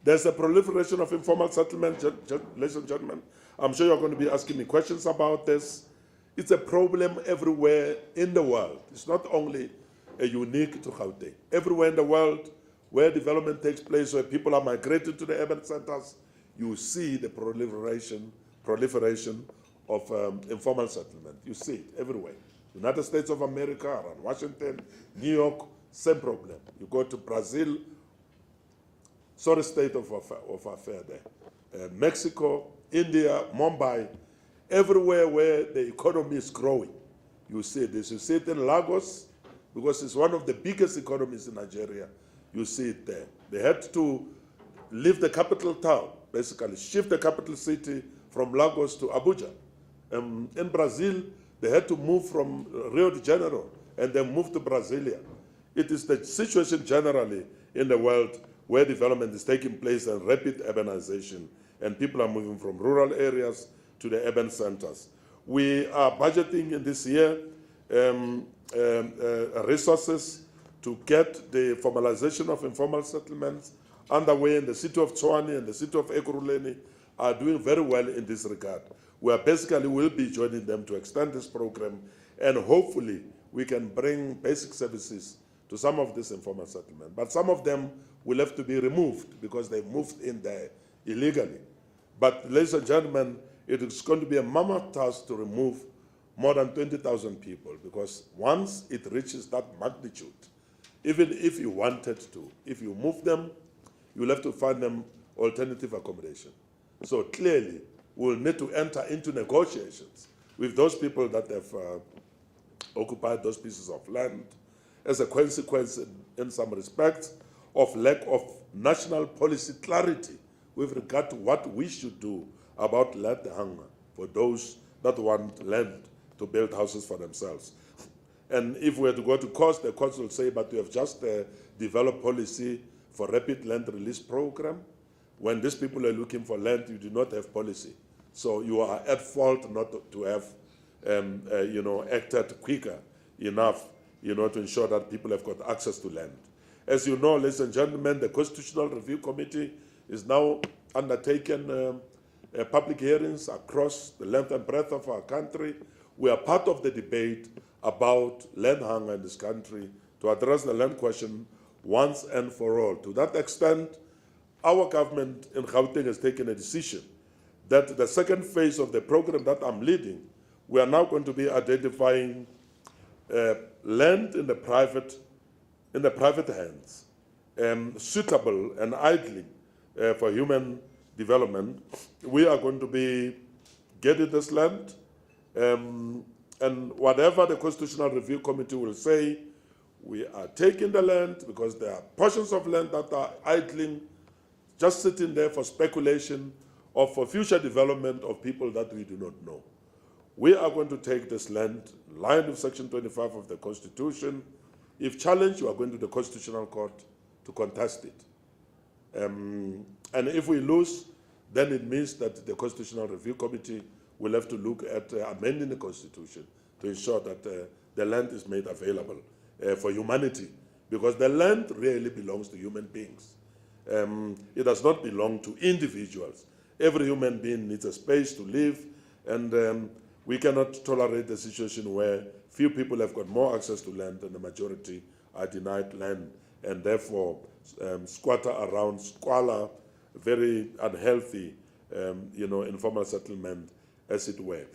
There's a proliferation of informal settlement, ladies and gentlemen. I'm sure you're going to be asking me questions about this. It's a problem everywhere in the world. It's not only unique to Gauteng. Everywhere in the world where development takes place, where people are migrating to the urban centers, you see the proliferation of informal settlement. You see it everywhere. United States of America, around Washington, New York, same problem. You go to Brazil, sorry state of affair there. Mexico, India, Mumbai, everywhere where the economy is growing, you see this. You see it in Lagos, because it's one of the biggest economies in Nigeria. You see it there. They had to leave the capital town, basically shift the capital city from Lagos to Abuja. In Brazil, they had to move from Rio de Janeiro and then move to Brasilia. It is the situation generally in the world where development is taking place and rapid urbanization, and people are moving from rural areas to the urban centers. We are budgeting in this year resources to get the formalization of informal settlements underway, in the city of Tshwane and the city of Ekurhuleni are doing very well in this regard. We are basically will be joining them to extend this program, and hopefully we can bring basic services to some of this informal settlement. But some of them will have to be removed because they moved in there illegally. But ladies and gentlemen, it is going to be a mammoth task to remove more than 20,000 people, because once it reaches that magnitude, even if you wanted to, if you move them, you'll have to find them alternative accommodation. So clearly, we'll need to enter into negotiations with those people that have occupied those pieces of land as a consequence, in some respects, of lack of national policy clarity with regard to what we should do about land hunger for those that want land to build houses for themselves. And if we were to go to court, the courts will say, but we have just developed policy for rapid land release program. When these people are looking for land, you do not have policy. So you are at fault not to have acted quicker enough to ensure that people have got access to land. As you know, ladies and gentlemen, the Constitutional Review Committee is now undertaking public hearings across the length and breadth of our country. We are part of the debate about land hunger in this country to address the land question once and for all. To that extent, our government in Gauteng has taken a decision that the second phase of the program that I'm leading, we are now going to be identifying land in the private hands, suitable and idling for human development. We are going to be getting this land, and whatever the Constitutional Review Committee will say, we are taking the land because there are portions of land that are idling, just sitting there for speculation or for future development of people that we do not know. We are going to take this land in line with Section 25 of the Constitution. If challenged, you are going to the Constitutional Court to contest it. And if we lose, then it means that the Constitutional Review Committee will have to look at amending the Constitution to ensure that the land is made available for humanity, because the land really belongs to human beings. It does not belong to individuals. Every human being needs a space to live, and we cannot tolerate a situation where few people have got more access to land and the majority are denied land, and therefore squatter around, squalor, very unhealthy, informal settlement, as it were.